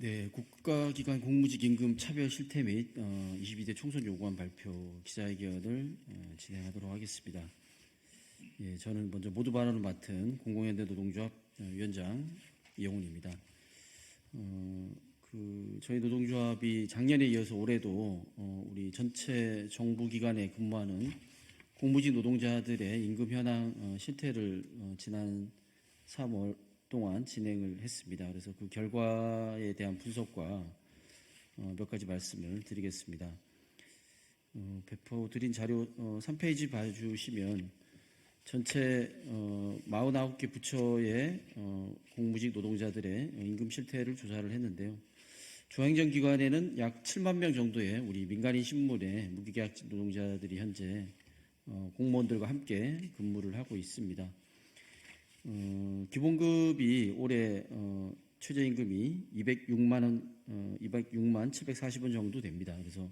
네, 국가기관 공무직 임금 차별 실태 및 22대 총선 요구안 발표 기자회견을 진행하도록 하겠습니다. 예, 저는 먼저 모두 발언을 맡은 공공연대 노동조합 위원장 이영훈입니다. 저희 노동조합이 작년에 이어서 올해도 우리 전체 정부기관에 근무하는 공무직 노동자들의 임금 현황 실태를 지난 3월 동안 진행을 했습니다. 그래서 그 결과에 대한 분석과 몇 가지 말씀을 드리겠습니다. 배포드린 자료 3페이지 봐주시면 전체 49개 부처의 공무직 노동자들의 임금 실태를 조사를 했는데요. 중앙행정기관에는 약 7만 명 정도의 우리 민간인 신문의 무기계약 노동자들이 현재 공무원들과 함께 근무를 하고 있습니다. 기본급이 올해 최저임금이 206만 740원 정도 됩니다. 그래서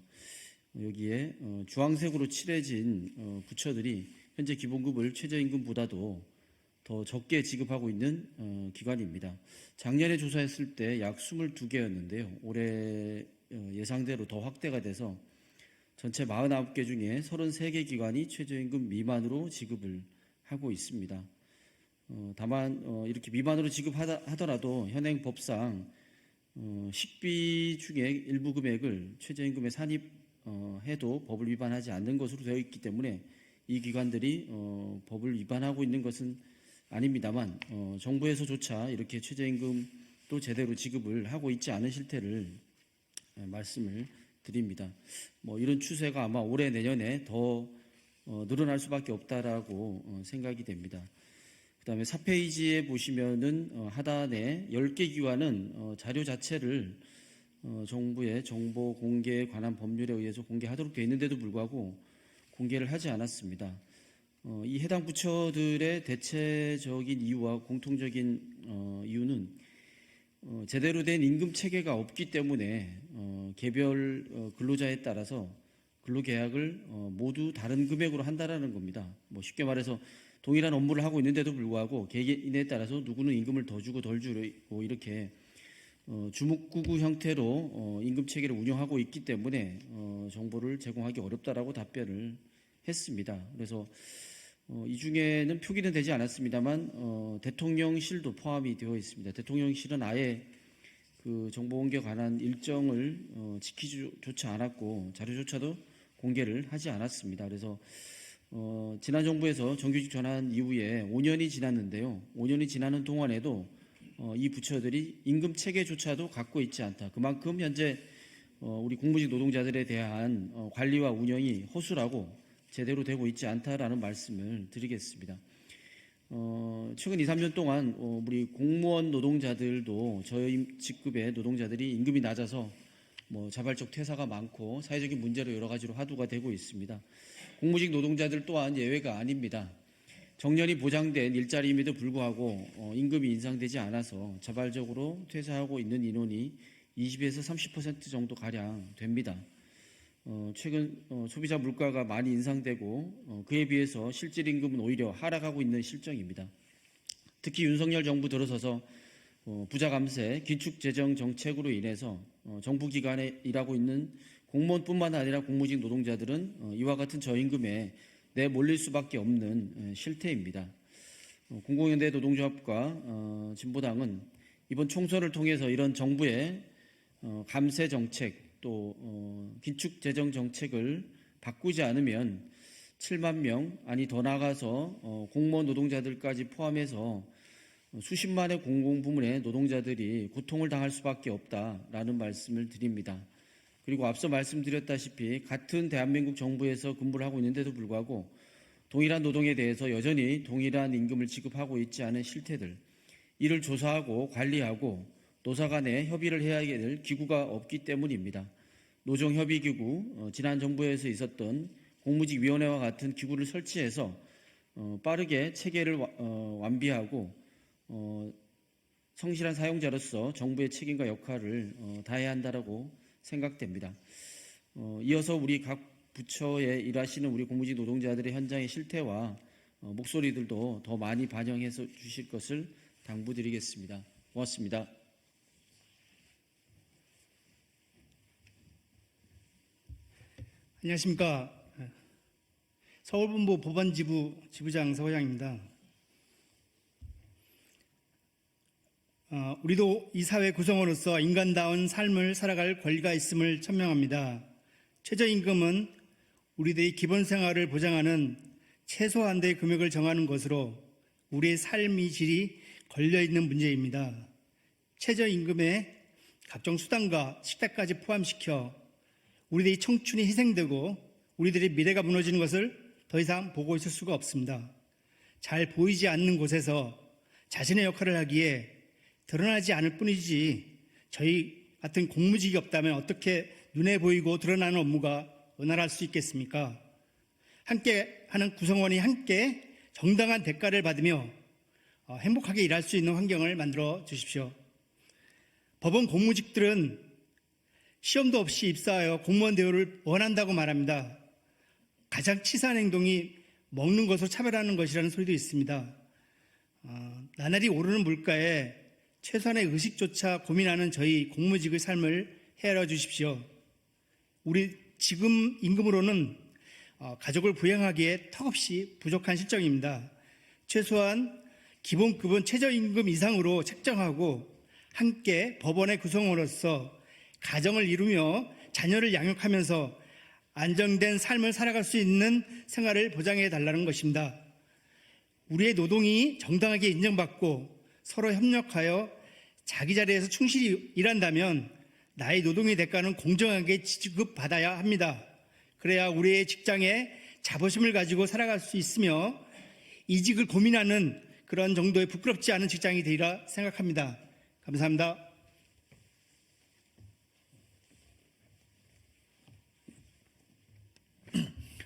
여기에 주황색으로 칠해진 부처들이 현재 기본급을 최저임금보다도 더 적게 지급하고 있는 기관입니다. 작년에 조사했을 때 약 22개였는데요. 올해 예상대로 더 확대가 돼서 전체 49개 중에 33개 기관이 최저임금 미만으로 지급을 하고 있습니다. 다만 이렇게 미만으로 지급하더라도 현행 법상 식비 중에 일부 금액을 최저임금에 산입해도 법을 위반하지 않는 것으로 되어 있기 때문에 이 기관들이 법을 위반하고 있는 것은 아닙니다만 정부에서조차 이렇게 최저임금도 제대로 지급을 하고 있지 않은 실태를 말씀을 드립니다. 이런 추세가 아마 올해 내년에 더 늘어날 수밖에 없다라고 생각이 됩니다. 그다음에 4페이지에 보시면은 하단에 10개 기관은 자료 자체를 정부의 정보 공개에 관한 법률에 의해서 공개하도록 되어 있는데도 불구하고 공개를 하지 않았습니다. 이 해당 부처들의 대체적인 이유와 공통적인 이유는 제대로 된 임금 체계가 없기 때문에 개별 근로자에 따라서 근로계약을 모두 다른 금액으로 한다라는 겁니다. 쉽게 말해서 동일한 업무를 하고 있는데도 불구하고 개인에 따라서 누구는 임금을 더 주고 덜 주고 이렇게 주묵구구 형태로 임금 체계를 운영하고 있기 때문에 정보를 제공하기 어렵다라고 답변을 했습니다. 그래서 이 중에는 표기는 되지 않았습니다만 대통령실도 포함이 되어 있습니다. 대통령실은 아예 그 정보 공개에 관한 일정을 지키지조차 않았고 자료조차도 공개를 하지 않았습니다. 그래서 지난 정부에서 정규직 전환 이후에 5년이 지났는데요. 5년이 지나는 동안에도 이 부처들이 임금 체계조차도 갖고 있지 않다. 그만큼 현재 우리 공무직 노동자들에 대한 관리와 운영이 허술하고 제대로 되고 있지 않다라는 말씀을 드리겠습니다. 최근 2, 3년 동안 우리 공무원 노동자들도 저임 직급의 노동자들이 임금이 낮아서 자발적 퇴사가 많고 사회적인 문제로 여러 가지로 화두가 되고 있습니다. 공무직 노동자들 또한 예외가 아닙니다. 정년이 보장된 일자리임에도 불구하고 임금이 인상되지 않아서 자발적으로 퇴사하고 있는 인원이 20에서 30% 정도 가량 됩니다. 최근 소비자 물가가 많이 인상되고 그에 비해서 실질 임금은 오히려 하락하고 있는 실정입니다. 특히 윤석열 정부 들어서서 부자 감세, 기축 재정 정책으로 인해서 정부 기관에 일하고 있는 공무원뿐만 아니라 공무직 노동자들은 이와 같은 저임금에 내몰릴 수밖에 없는 실태입니다. 공공연대 노동조합과 진보당은 이번 총선을 통해서 이런 정부의 감세 정책 또 긴축 재정 정책을 바꾸지 않으면 7만 명 아니 더 나아가서 공무원 노동자들까지 포함해서 수십만의 공공부문의 노동자들이 고통을 당할 수밖에 없다라는 말씀을 드립니다. 그리고 앞서 말씀드렸다시피 같은 대한민국 정부에서 근무를 하고 있는데도 불구하고 동일한 노동에 대해서 여전히 동일한 임금을 지급하고 있지 않은 실태들, 이를 조사하고 관리하고 노사 간에 협의를 해야 될 기구가 없기 때문입니다. 노정협의기구, 지난 정부에서 있었던 공무직위원회와 같은 기구를 설치해서 빠르게 체계를 완비하고 성실한 사용자로서 정부의 책임과 역할을 다해야 한다라고 생각됩니다. 이어서 우리 각 부처에 일하시는 우리 공무직 노동자들의 현장의 실태와 목소리들도 더 많이 반영해서 주실 것을 당부드리겠습니다. 고맙습니다. 안녕하십니까. 서울본부 법원지부 지부장 서호장입니다. 우리도 이 사회 구성원으로서 인간다운 삶을 살아갈 권리가 있음을 천명합니다. 최저임금은 우리들의 기본 생활을 보장하는 최소한도의 금액을 정하는 것으로 우리의 삶의 질이 걸려있는 문제입니다. 최저임금에 각종 수당과 식대까지 포함시켜 우리들의 청춘이 희생되고 우리들의 미래가 무너지는 것을 더 이상 보고 있을 수가 없습니다. 잘 보이지 않는 곳에서 자신의 역할을 하기에 드러나지 않을 뿐이지 저희 같은 공무직이 없다면 어떻게 눈에 보이고 드러나는 업무가 원활할 수 있겠습니까? 함께 하는 구성원이 함께 정당한 대가를 받으며 행복하게 일할 수 있는 환경을 만들어 주십시오. 법원 공무직들은 시험도 없이 입사하여 공무원 대우를 원한다고 말합니다. 가장 치사한 행동이 먹는 것으로 차별하는 것이라는 소리도 있습니다. 나날이 오르는 물가에 최소한의 의식조차 고민하는 저희 공무직의 삶을 헤아려 주십시오. 우리 지금 임금으로는 가족을 부양하기에 턱없이 부족한 실정입니다. 최소한 기본급은 최저임금 이상으로 책정하고 함께 법원의 구성원으로서 가정을 이루며 자녀를 양육하면서 안정된 삶을 살아갈 수 있는 생활을 보장해 달라는 것입니다. 우리의 노동이 정당하게 인정받고 서로 협력하여 자기 자리에서 충실히 일한다면 나의 노동의 대가는 공정하게 지급받아야 합니다. 그래야 우리의 직장에 자부심을 가지고 살아갈 수 있으며 이직을 고민하는 그런 정도의 부끄럽지 않은 직장이 되리라 생각합니다. 감사합니다.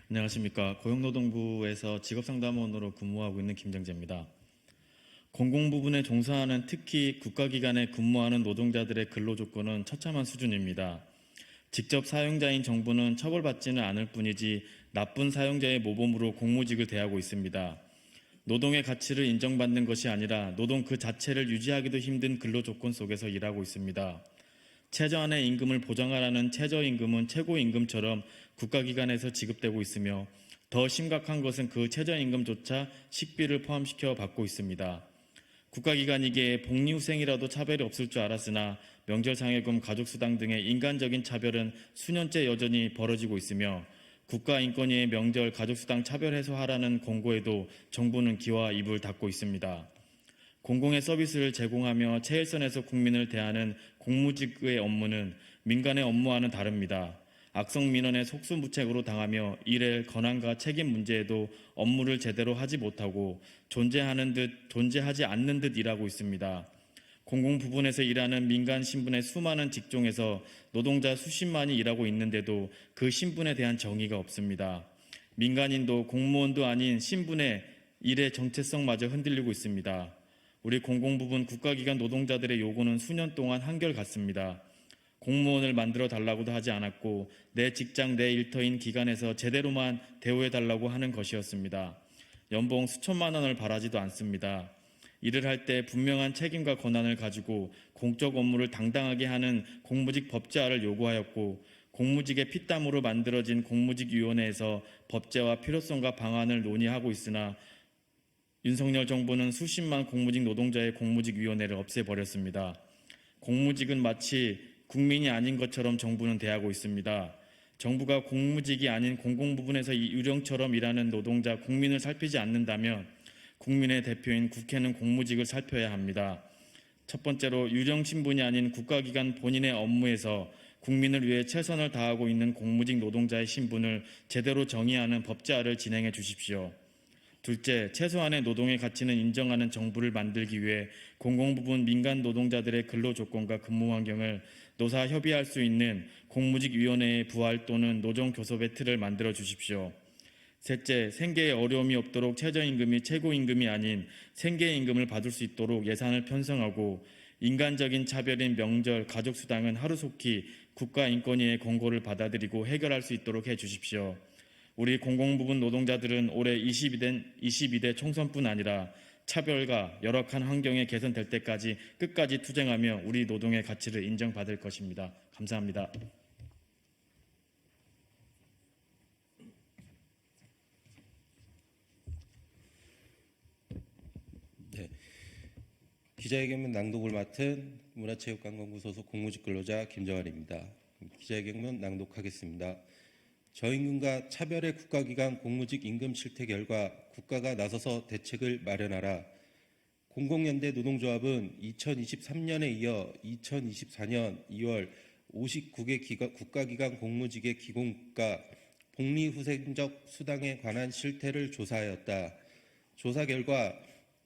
안녕하십니까. 고용노동부에서 직업상담원으로 근무하고 있는 김정재입니다. 공공부문에 종사하는 특히 국가기관에 근무하는 노동자들의 근로조건은 처참한 수준입니다. 직접 사용자인 정부는 처벌받지는 않을 뿐이지 나쁜 사용자의 모범으로 공무직을 대하고 있습니다. 노동의 가치를 인정받는 것이 아니라 노동 그 자체를 유지하기도 힘든 근로조건 속에서 일하고 있습니다. 최저한의 임금을 보장하라는 최저임금은 최고임금처럼 국가기관에서 지급되고 있으며 더 심각한 것은 그 최저임금조차 식비를 포함시켜 받고 있습니다. 국가기관이기에 복리후생이라도 차별이 없을 줄 알았으나 명절장려금, 가족수당 등의 인간적인 차별은 수년째 여전히 벌어지고 있으며 국가인권위의 명절, 가족수당 차별 해소하라는 권고에도 정부는 귀와 입을 닫고 있습니다. 공공의 서비스를 제공하며 최일선에서 국민을 대하는 공무직의 업무는 민간의 업무와는 다릅니다. 악성 민원에 속수무책으로 당하며 일의 권한과 책임 문제에도 업무를 제대로 하지 못하고 존재하지 않는 듯 일하고 있습니다. 공공부문에서 일하는 민간 신분의 수많은 직종에서 노동자 수십만이 일하고 있는데도 그 신분에 대한 정의가 없습니다. 민간인도 공무원도 아닌 신분의 일의 정체성마저 흔들리고 있습니다. 우리 공공부문 국가기관 노동자들의 요구는 수년 동안 한결같습니다. 공무원을 만들어 달라고도 하지 않았고 내 직장 내 일터인 기관에서 제대로만 대우해 달라고 하는 것이었습니다. 연봉 수천만 원을 바라지도 않습니다. 일을 할 때 분명한 책임과 권한을 가지고 공적 업무를 당당하게 하는 공무직 법제화를 요구하였고 공무직의 피땀으로 만들어진 공무직위원회에서 법제화 필요성과 방안을 논의하고 있으나 윤석열 정부는 수십만 공무직 노동자의 공무직위원회를 없애버렸습니다. 공무직은 마치 국민이 아닌 것처럼 정부는 대하고 있습니다. 정부가 공무직이 아닌 공공부문에서 유령처럼 일하는 노동자, 국민을 살피지 않는다면 국민의 대표인 국회는 공무직을 살펴야 합니다. 첫 번째로 유령 신분이 아닌 국가기관 본인의 업무에서 국민을 위해 최선을 다하고 있는 공무직 노동자의 신분을 제대로 정의하는 법제화를 진행해 주십시오. 둘째, 최소한의 노동의 가치는 인정하는 정부를 만들기 위해 공공부문 민간 노동자들의 근로조건과 근무 환경을 노사 협의할 수 있는 공무직위원회의 부활 또는 노정교섭의 틀을 만들어 주십시오. 셋째, 생계에 어려움이 없도록 최저임금이 최고임금이 아닌 생계임금을 받을 수 있도록 예산을 편성하고 인간적인 차별인 명절, 가족수당은 하루속히 국가인권위의 권고를 받아들이고 해결할 수 있도록 해 주십시오. 우리 공공부문 노동자들은 올해 22대 총선뿐 아니라 차별과 열악한 환경이 개선될 때까지 끝까지 투쟁하며 우리 노동의 가치를 인정받을 것입니다. 감사합니다. 기자회견문 낭독을 맡은 문화체육관광부 소속 공무직 근로자 김정환입니다. 기자회견문 낭독하겠습니다. 저임금과 차별의 국가기관 공무직 임금 실태 결과 국가가 나서서 대책을 마련하라. 공공연대 노동조합은 2023년에 이어 2024년 2월 59개 국가기관 공무직의 기공가 복리후생적 수당에 관한 실태를 조사하였다. 조사 결과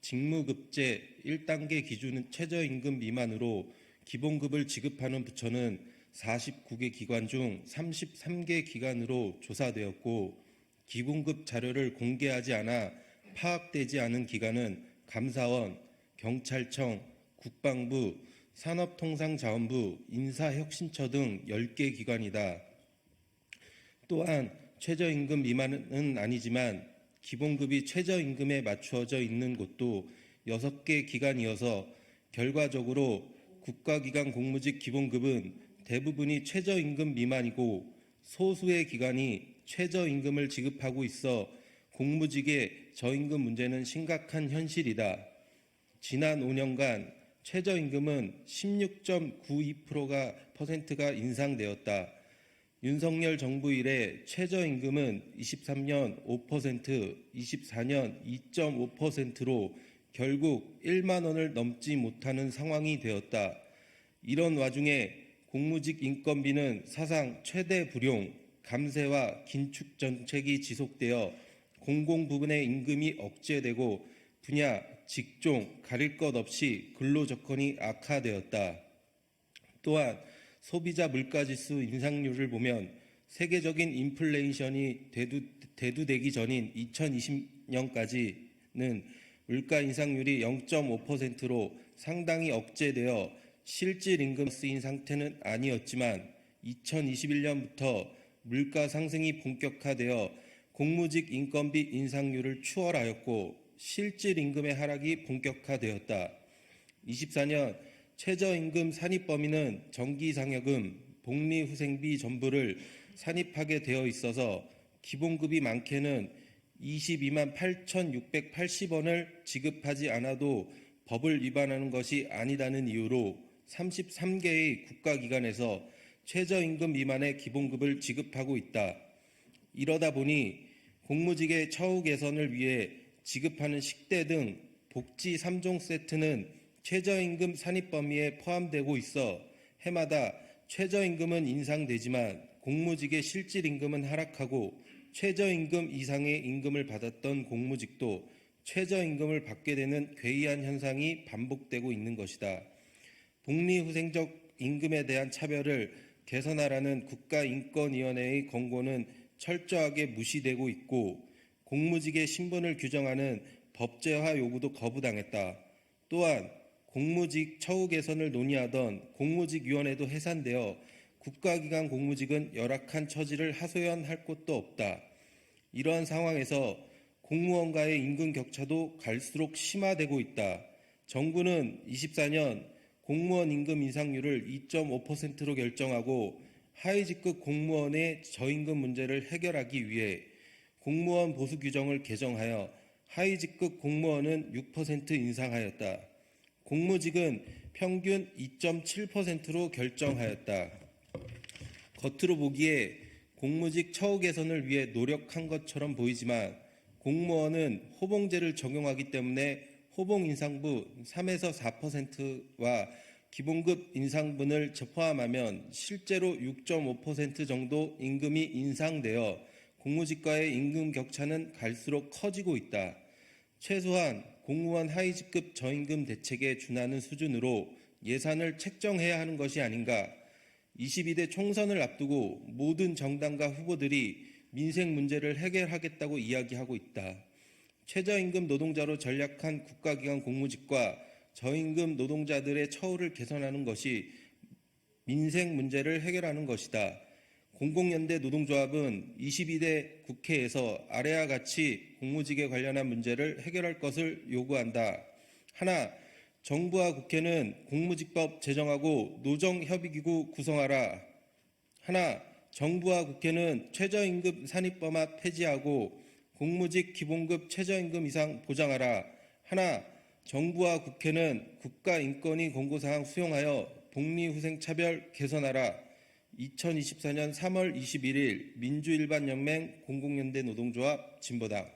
직무급제 1단계 기준 최저임금 미만으로 기본급을 지급하는 부처는 49개 기관 중 33개 기관으로 조사되었고, 기본급 자료를 공개하지 않아 파악되지 않은 기관은 감사원, 경찰청, 국방부, 산업통상자원부, 인사혁신처 등 10개 기관이다. 또한 최저임금 미만은 아니지만 기본급이 최저임금에 맞추어져 있는 곳도 6개 기관이어서 결과적으로 국가기관 공무직 기본급은 대부분이 최저임금 미만이고 소수의 기관이 최저임금을 지급하고 있어 공무직의 저임금 문제는 심각한 현실이다. 지난 5년간 최저임금은 16.92%가 인상되었다. 윤석열 정부 이래 최저임금은 23년 5%, 24년 2.5%로 결국 1만 원을 넘지 못하는 상황이 되었다. 이런 와중에 공무직 인건비는 사상 최대 불용, 감세와 긴축 정책이 지속되어 공공 부분의 임금이 억제되고 분야, 직종 가릴 것 없이 근로 조건이 악화되었다. 또한 소비자 물가지수 인상률을 보면 세계적인 인플레이션이 대두되기 전인 2020년까지는 물가 인상률이 0.5%로 상당히 억제되어 실질 임금 쓰인 상태는 아니었지만 2021년부터 물가 상승이 본격화되어 공무직 인건비 인상률을 추월하였고 실질 임금의 하락이 본격화되었다. 24년 최저임금 산입 범위는 정기상여금, 복리후생비 전부를 산입하게 되어 있어서 기본급이 많게는 22만 8,680원을 지급하지 않아도 법을 위반하는 것이 아니다는 이유로 33개의 국가기관에서 최저임금 미만의 기본급을 지급하고 있다. 이러다 보니 공무직의 처우 개선을 위해 지급하는 식대 등 복지 3종 세트는 최저임금 산입 범위에 포함되고 있어 해마다 최저임금은 인상되지만 공무직의 실질 임금은 하락하고 최저임금 이상의 임금을 받았던 공무직도 최저임금을 받게 되는 괴이한 현상이 반복되고 있는 것이다. 복리후생적 임금에 대한 차별을 개선하라는 국가인권위원회의 권고는 철저하게 무시되고 있고 공무직의 신분을 규정하는 법제화 요구도 거부당했다. 또한 공무직 처우 개선을 논의하던 공무직위원회도 해산되어 국가기관 공무직은 열악한 처지를 하소연할 곳도 없다. 이러한 상황에서 공무원과의 임금 격차도 갈수록 심화되고 있다. 정부는 24년 공무원 임금 인상률을 2.5%로 결정하고 하위직급 공무원의 저임금 문제를 해결하기 위해 공무원 보수 규정을 개정하여 하위직급 공무원은 6% 인상하였다. 공무직은 평균 2.7%로 결정하였다. 겉으로 보기에 공무직 처우 개선을 위해 노력한 것처럼 보이지만 공무원은 호봉제를 적용하기 때문에 호봉 인상부 3에서 4%와 기본급 인상분을 포함하면 실제로 6.5% 정도 임금이 인상되어 공무직과의 임금 격차는 갈수록 커지고 있다. 최소한 공무원 하위직급 저임금 대책에 준하는 수준으로 예산을 책정해야 하는 것이 아닌가. 22대 총선을 앞두고 모든 정당과 후보들이 민생 문제를 해결하겠다고 이야기하고 있다. 최저임금 노동자로 전락한 국가기관 공무직과 저임금 노동자들의 처우를 개선하는 것이 민생 문제를 해결하는 것이다. 공공연대 노동조합은 22대 국회에서 아래와 같이 공무직에 관련한 문제를 해결할 것을 요구한다. 하나, 정부와 국회는 공무직법 제정하고 노정협의기구 구성하라. 하나, 정부와 국회는 최저임금 산입범합 폐지하고 공무직 기본급 최저임금 이상 보장하라. 하나, 정부와 국회는 국가인권위 권고사항 수용하여 복리후생차별 개선하라 2024년 3월 21일 민주일반연맹 공공연대 노동조합 진보당